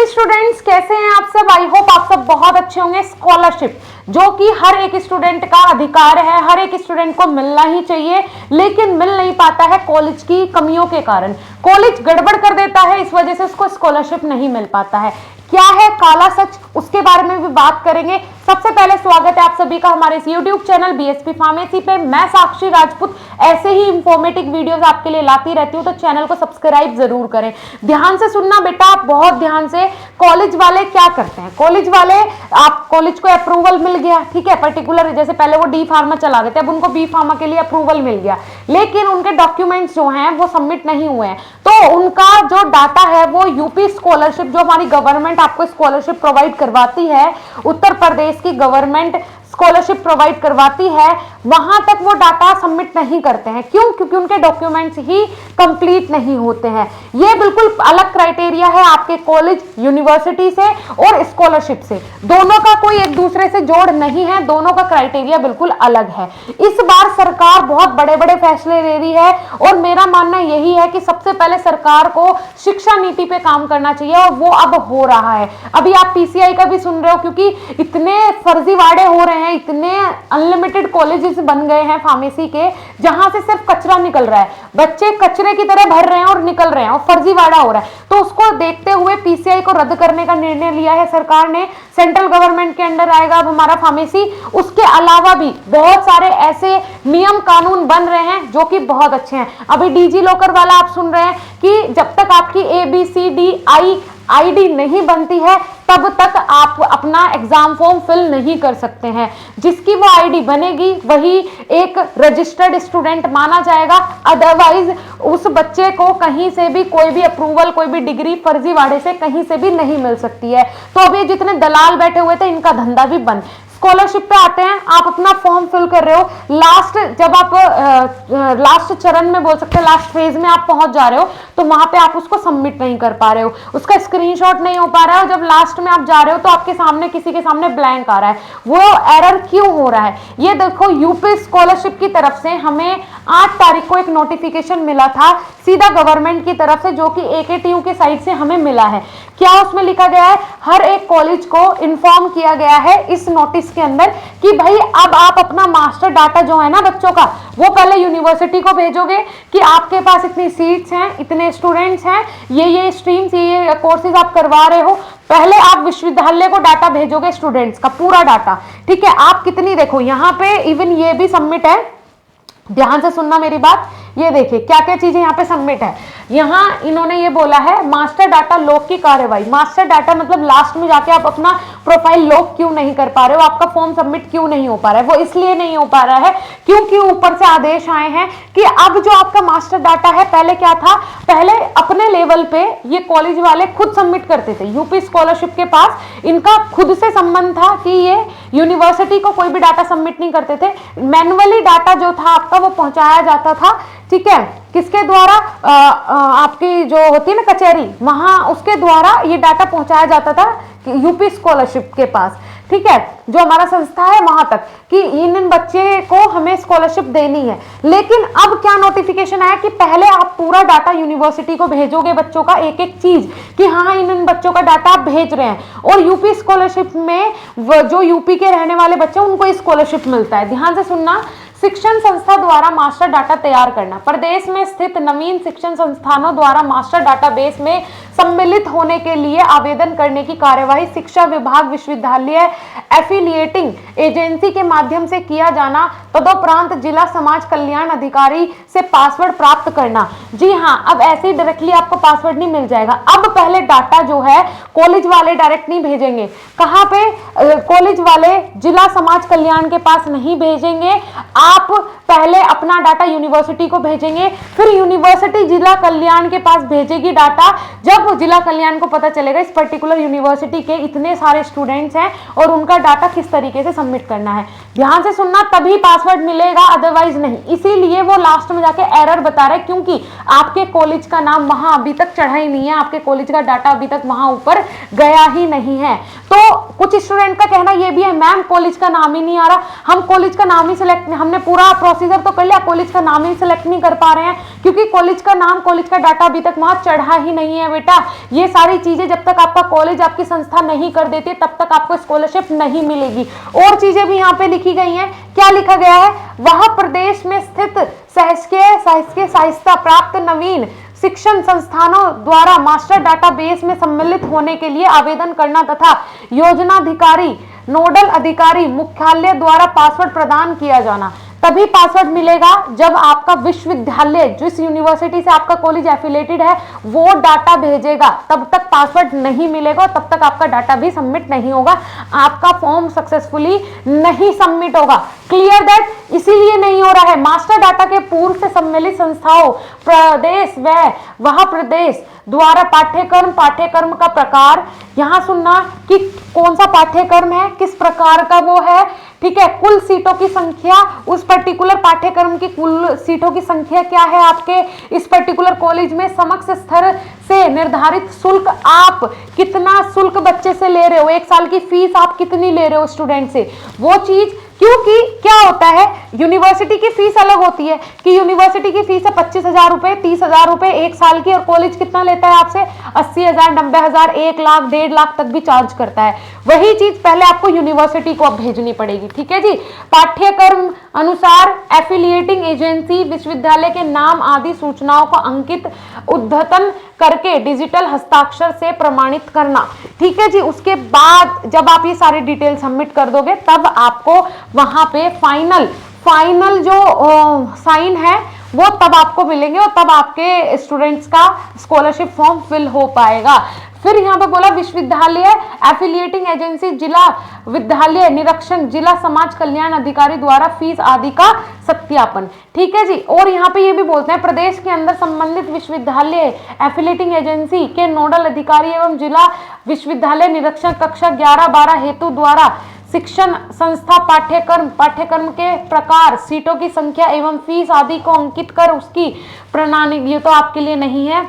Students, कैसे हैं आप सब? आई होप आप सब बहुत अच्छे होंगे। स्कॉलरशिप जो कि हर एक स्टूडेंट का अधिकार है, हर एक स्टूडेंट को मिलना ही चाहिए, लेकिन मिल नहीं पाता है कॉलेज की कमियों के कारण। कॉलेज गड़बड़ कर देता है, इस वजह से उसको स्कॉलरशिप नहीं मिल पाता है। क्या है काला सच, उसके बारे में भी बात करेंगे। सबसे पहले स्वागत है आप सभी का हमारे इस YouTube चैनल बीएसपी फार्मेसी पे। मैं साक्षी राजपूत ऐसे ही इंफॉर्मेटिव वीडियोस आपके लिए लाती रहती हूँ, तो चैनल को सब्सक्राइब जरूर करें। ध्यान से सुनना बेटा, बहुत ध्यान से। कॉलेज वाले क्या करते हैं? कॉलेज वाले, आप कॉलेज को अप्रूवल मिल गया, ठीक है, पर्टिकुलर, जैसे पहले वो डी फार्मा चला रहे थे, अब उनको बी फार्मा के लिए अप्रूवल मिल गया, लेकिन उनके डॉक्यूमेंट्स जो हैं वो सबमिट नहीं हुए हैं। तो उनका जो डाटा है वो यूपी स्कॉलरशिप, जो हमारी गवर्नमेंट आपको स्कॉलरशिप प्रोवाइड करवाती है, उत्तर प्रदेश की गवर्नमेंट स्कॉलरशिप प्रोवाइड करवाती है, वहां तक वो डाटा सबमिट नहीं करते हैं। क्यों? क्योंकि उनके डॉक्यूमेंट्स ही कंप्लीट नहीं होते हैं। ये बिल्कुल अलग क्राइटेरिया है आपके कॉलेज यूनिवर्सिटी से और स्कॉलरशिप से, दोनों का कोई एक दूसरे से जोड़ नहीं है, दोनों का क्राइटेरिया बिल्कुल अलग है। इस बार सरकार बहुत बड़े बड़े फैसले ले रही है और मेरा मानना यही है कि सबसे पहले सरकार को शिक्षा नीति पे काम करना चाहिए, और वो अब हो रहा है। अभी आप पीसीआई का भी सुन रहे हो, क्योंकि इतने फर्जीवाड़े हो रहे हैं, इतने अनलिमिटेड कॉलेजेस बन गए हैं फार्मेसी के, जहां से सिर्फ कचरा निकल रहा है, बच्चे कचरे की तरह भर रहे हैं और निकल रहे हैं, और फर्जीवाड़ा हो रहा है। तो उसको देखते हुए पीसीआई को रद्द करने का निर्णय लिया है सरकार ने। सेंट्रल गवर्नमेंट के अंडर आएगा अब हमारा फार्मेसी। उसके अलावा भी बहुत सारे ऐसे नियम कानून बन रहे हैं जो कि बहुत अच्छे हैं। अभी डीजी लॉकर वाला आप सुन रहे हैं कि जब तक आपकी ABCDI आईडी नहीं बनती है तब तक आप अपना एग्जाम फॉर्म फिल नहीं कर सकते हैं। जिसकी वो आईडी बनेगी वही एक रजिस्टर्ड स्टूडेंट माना जाएगा, अदरवाइज उस बच्चे को कहीं से भी कोई भी अप्रूवल, कोई भी डिग्री फर्जीवाड़े से कहीं से भी नहीं मिल सकती है। तो अभी जितने दलाल बैठे हुए थे, इनका धंधा भी बंद। स्कॉलरशिप पे आते हैं, आप अपना फॉर्म फिल कर रहे हो, लास्ट जब आप लास्ट चरण में बोल सकते हैं, लास्ट फेज में आप पहुंच जा रहे हो, तो वहां पे आप उसको सबमिट नहीं कर पा रहे हो, उसका स्क्रीनशॉट नहीं हो पा रहा है, और जब लास्ट में आप जा रहे हो तो आपके सामने किसी के सामने ब्लैंक आ रहा है। वो एरर क्यों हो रहा है? ये देखो, यूपी स्कॉलरशिप की तरफ से हमें 8 तारीख को एक नोटिफिकेशन मिला था सीधा गवर्नमेंट की तरफ से, जो कि AKTU के साइड से हमें मिला है। क्या उसमें लिखा गया है? हर एक कॉलेज को इन्फॉर्म किया गया है इस नोटिस के अंदर कि भाई अब आप अपना मास्टर डाटा जो है ना बच्चों का, वो पहले यूनिवर्सिटी को भेजोगे कि आपके पास इतनी सीट्स हैं, इतने स्टूडेंट्स हैं, ये स्ट्रीम्स, ये कोर्सेज आप करवा रहे हो। पहले आप विश्वविद्यालय को डाटा भेजोगे स्टूडेंट्स का पूरा डाटा, ठीक है। आप कितनी, देखो यहाँ पे इवन ये भी सबमिट है, ध्यान से सुनना मेरी बात। ये देखिए क्या क्या चीजें यहाँ पे सबमिट है। यहाँ इन्होंने ये बोला है मास्टर डाटा लॉक की कार्यवाही। मास्टर डाटा मतलब लास्ट में जाके आप अपना प्रोफाइल लॉक क्यों नहीं कर पा रहे हो, आपका फॉर्म सबमिट क्यों नहीं हो पा रहा है? वो इसलिए नहीं हो पा रहा है क्योंकि ऊपर से आदेश आए हैं कि अब जो आपका मास्टर डाटा है, पहले क्या था, पहले अपने लेवल पे ये कॉलेज वाले खुद सबमिट करते थे। यूपी स्कॉलरशिप के पास इनका खुद से संबंध था कि ये यूनिवर्सिटी को कोई भी डाटा सबमिट नहीं करते थे। मैनुअली डाटा जो था आपका वो पहुंचाया जाता था, ठीक है, किसके द्वारा? आपकी जो होती है ना कचहरी, वहां उसके द्वारा ये डाटा पहुंचाया जाता था यूपी स्कॉलरशिप के पास, ठीक है, जो हमारा संस्था है वहां तक, कि इन बच्चे को हमें स्कॉलरशिप देनी है। लेकिन अब क्या नोटिफिकेशन आया कि पहले आप पूरा डाटा यूनिवर्सिटी को भेजोगे, बच्चों का एक एक चीज, कि हाँ इन बच्चों का डाटा आप भेज रहे हैं, और यूपी स्कॉलरशिप में जो यूपी के रहने वाले बच्चे उनको स्कॉलरशिप मिलता है। ध्यान से सुनना, शिक्षण संस्था द्वारा मास्टर डाटा तैयार करना। प्रदेश में स्थित नवीन शिक्षण संस्थानों द्वारा मास्टर डाटाबेस में सम्मिलित होने के लिए आवेदन करने की कार्यवाही शिक्षा विभाग विश्वविद्यालय एफिलिएटिंग एजेंसी के माध्यम से किया जाना। तदोपरांत जिला समाज कल्याण अधिकारी से पासवर्ड प्राप्त करना। जी हाँ, अब ऐसे ही डायरेक्टली आपको पासवर्ड नहीं मिल जाएगा। अब पहले डाटा जो है कॉलेज वाले डायरेक्ट नहीं भेजेंगे। कहाँ पे? कॉलेज वाले जिला समाज कल्याण के पास नहीं भेजेंगे, आप पहले अपना डाटा यूनिवर्सिटी को भेजेंगे, फिर यूनिवर्सिटी जिला कल्याण के पास भेजेगी डाटा। जब जिला कल्याण को पता चलेगा इस पर्टिकुलर यूनिवर्सिटी के इतने सारे स्टूडेंट्स हैं और उनका डाटा किस तरीके से सबमिट करना है, ध्यान से सुनना, तभी पासवर्ड मिलेगा, अदरवाइज नहीं। इसीलिए वो लास्ट में जाके एरर बता रहे हैं, क्योंकि आपके कॉलेज का नाम वहां अभी तक चढ़ा ही नहीं है, आपके कॉलेज का डाटा अभी तक वहां ऊपर गया ही नहीं है। तो कुछ स्टूडेंट का कहना यह भी है, मैम कॉलेज का नाम ही नहीं आ रहा, हम कॉलेज का नाम ही सिलेक्ट, हमने हमने पूरा प्रोसीजर तो कर लिया, कॉलेज का नाम ही सिलेक्ट नहीं कर पा रहे हैं क्योंकि कॉलेज का नाम, कॉलेज का डाटा अभी तक वहां चढ़ा ही नहीं है बेटा। ये सारी चीजें जब तक आपका कॉलेज, आपकी संस्था नहीं कर देती तब तक आपको स्कॉलरशिप नहीं मिलेगी। और चीजें भी यहाँ पे लिखी गई हैं। क्या लिखा गया है? वह प्रदेश में स्थित सहायता प्राप्त नवीन शिक्षण संस्थानों द्वारा मास्टर डाटाबेस में सम्मिलित होने के लिए आवेदन करना तथा योजनाधिकारी, नोडल अधिकारी मुख्यालय द्वारा पासवर्ड प्रदान किया जाना। तभी पासवर्ड मिलेगा जब आपका विश्वविद्यालय, जिस यूनिवर्सिटी से आपका कॉलेज एफिलेटेड है, वो डाटा भेजेगा, तब तक पासवर्ड नहीं मिलेगा और तब तक आपका डाटा भी सबमिट नहीं होगा, आपका फॉर्म सक्सेसफुली नहीं सबमिट होगा। Clear that? इसीलिए नहीं हो रहा है। मास्टर डाटा के पूर्व से सम्मिलित संस्थाओं, प्रदेश व वह प्रदेश द्वारा पाठ्यक्रम का प्रकार, यहां सुनना कि कौन सा पाठ्यक्रम है, किस प्रकार का वो है, ठीक है। कुल सीटों की संख्या, उस पर्टिकुलर पाठ्यक्रम की कुल सीटों की संख्या क्या है आपके इस पर्टिकुलर कॉलेज में, समक्ष स्तर से निर्धारित शुल्क, आप कितना शुल्क बच्चे से ले रहे हो, एक साल की फीस आप कितनी ले रहे हो स्टूडेंट से, वो चीज। क्योंकि क्या होता है, यूनिवर्सिटी की फीस अलग होती है कि यूनिवर्सिटी की फीस है 25,000 रुपए, 30,000 रुपए एक साल की, और कॉलेज कितना लेता है आपसे 80,000, 90,000, 1 लाख, 1.5 लाख तक भी चार्ज करता है। वही चीज पहले आपको यूनिवर्सिटी को अब भेजनी पड़ेगी, ठीक है जी। पाठ्यक्रम अनुसार एफिलिएटिंग एजेंसी विश्वविद्यालय के नाम आदि सूचनाओं को अंकित उद्धतन करके डिजिटल हस्ताक्षर से प्रमाणित करना, ठीक है जी। उसके बाद जब आप ये सारी डिटेल सबमिट कर दोगे तब आपको वहां पे फाइनल जो साइन है वो तब आपको मिलेंगे और तब आपके स्टूडेंट्स का स्कॉलरशिप फॉर्म फिल हो पाएगा। फिर यहाँ पे बोला विश्वविद्यालय एफिलिएटिंग एजेंसी, जिला विद्यालय निरीक्षण, जिला समाज कल्याण अधिकारी द्वारा फीस आदि का सत्यापन, ठीक है जी। और यहाँ पे ये भी बोलते हैं प्रदेश के अंदर संबंधित विश्वविद्यालय एफिलिएटिंग एजेंसी के नोडल अधिकारी एवं जिला विश्वविद्यालय निरीक्षण कक्षा 11-12 हेतु द्वारा शिक्षण संस्था पाठ्यक्रम के प्रकार, सीटों की संख्या एवं फीस आदि को अंकित कर उसकी प्रणाली, ये तो आपके लिए नहीं है,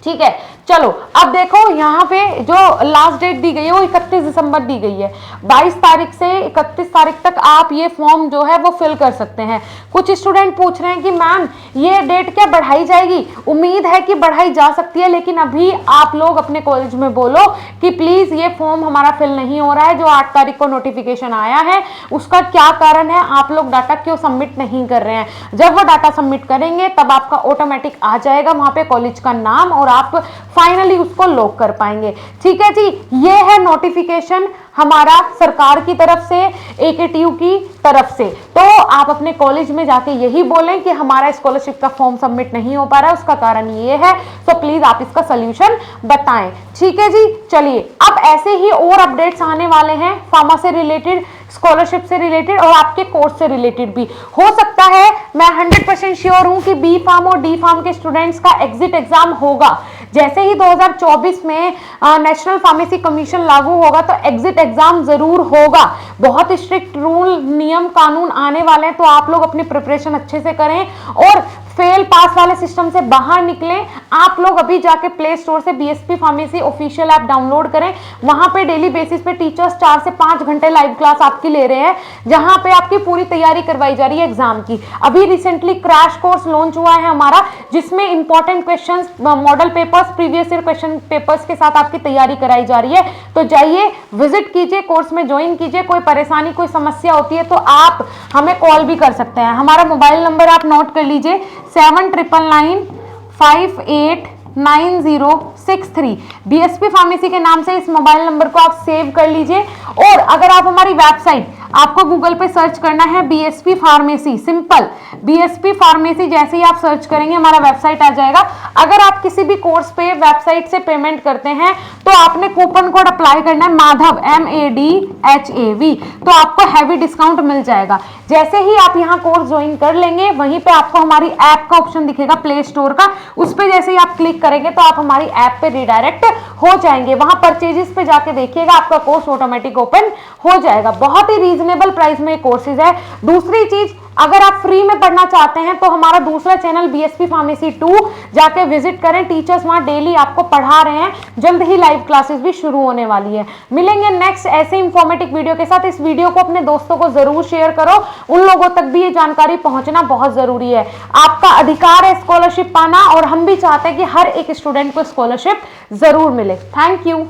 ठीक है। चलो अब देखो यहाँ पे जो लास्ट डेट दी गई है वो 31 दिसंबर दी गई है। 22 तारीख से 31 तारीख तक आप ये फॉर्म जो है वो फिल कर सकते हैं। कुछ स्टूडेंट पूछ रहे हैं कि मैम ये डेट क्या बढ़ाई जाएगी? उम्मीद है कि बढ़ाई जा सकती है, लेकिन अभी आप लोग अपने कॉलेज में बोलो कि प्लीज ये फॉर्म हमारा फिल नहीं हो रहा है, जो 8 तारीख को नोटिफिकेशन आया है उसका क्या कारण है, आप लोग डाटा क्यों सबमिट नहीं कर रहे हैं। जब वो डाटा सबमिट करेंगे तब आपका ऑटोमेटिक आ जाएगा वहां पे कॉलेज का नाम और आप फाइनली उसको लॉक कर पाएंगे, ठीक है जी। ये है नोटिफिकेशन हमारा सरकार की तरफ से, AKTU की तरफ से। तो आप अपने कॉलेज में जाके यही बोलें कि हमारा स्कॉलरशिप का फॉर्म सबमिट नहीं हो पा रहा है, उसका कारण ये है, तो प्लीज आप इसका सोल्यूशन बताएं, ठीक है जी। चलिए अब ऐसे ही और अपडेट्स आने वाले हैं फार्मा से रिलेटेड, स्कॉलरशिप से रिलेटेड और आपके कोर्स से रिलेटेड भी। हो सकता है, मैं 100% श्योर हूं कि बी फार्म और डी फार्म के स्टूडेंट्स का एग्जिट एग्जाम होगा। जैसे ही 2024 में नेशनल फार्मेसी कमीशन लागू होगा तो एग्जिट एग्जाम जरूर होगा। बहुत स्ट्रिक्ट रूल, नियम, कानून आने वाले हैं, तो आप लोग अपनी प्रिपरेशन अच्छे से करें और फेल पास वाले सिस्टम से बाहर निकलें। आप लोग अभी जाके प्ले स्टोर से BSP pharmacy official app download करें। वहां पे डेली बेसिस पे टीचर्स 4 से 5 घंटे लाइव क्लास आपकी ले रहे हैं, जहां पे आपकी पूरी तैयारी करवाई जा रही है एग्जाम की। अभी रिसेंटली क्रैश कोर्स लॉन्च हुआ है हमारा, जिसमें important questions, model papers, previous year question papers के साथ आपकी तैयारी कराई जा रही है। तो जाइए, विजिट कीजिए, कोर्स में ज्वाइन कीजिए। कोई परेशानी, कोई समस्या होती है तो आप हमें कॉल भी कर सकते हैं। हमारा मोबाइल नंबर आप नोट कर लीजिए, 7999589063। BSP फार्मेसी के नाम से इस मोबाइल नंबर को आप सेव कर लीजिए। और अगर आप हमारी वेबसाइट, आपको गूगल पे सर्च करना है BSP pharmacy, simple BSP pharmacy, जैसे ही आप सर्च करेंगे हमारा वेबसाइट आ जाएगा। अगर आप किसी भी कोर्स पे वेबसाइट से पेमेंट करते हैं तो आपने कूपन कोड अप्लाई करना है माधव, MADHAV, तो आपको हैवी डिस्काउंट मिल जाएगा। जैसे ही आप यहाँ कोर्स ज्वाइन कर लेंगे, वहीं पे आपको हमारी ऐप का ऑप्शन दिखेगा प्ले स्टोर का, उस पर जैसे ही आप क्लिक करेंगे तो आप हमारी ऐप पे रिडायरेक्ट हो जाएंगे। वहां परचेजेस पे जाके देखिएगा, आपका कोर्स ऑटोमेटिक ओपन हो जाएगा। बहुत ही रीजनेबल प्राइस में कोर्सेज है। दूसरी चीज, अगर आप फ्री में पढ़ना चाहते हैं तो हमारा दूसरा चैनल बीएसपी फार्मेसी 2 जाके विजिट करें। टीचर्स वहां डेली आपको पढ़ा रहे हैं, जल्द ही लाइव क्लासेस भी शुरू होने वाली है। मिलेंगे नेक्स्ट ऐसे इंफॉर्मेटिव वीडियो के साथ। इस वीडियो को अपने दोस्तों को जरूर शेयर करो, उन लोगों तक भी ये जानकारी पहुंचना बहुत जरूरी है। आपका अधिकार है स्कॉलरशिप पाना और हम भी चाहते हैं कि हर एक स्टूडेंट को स्कॉलरशिप जरूर मिले। Thank you.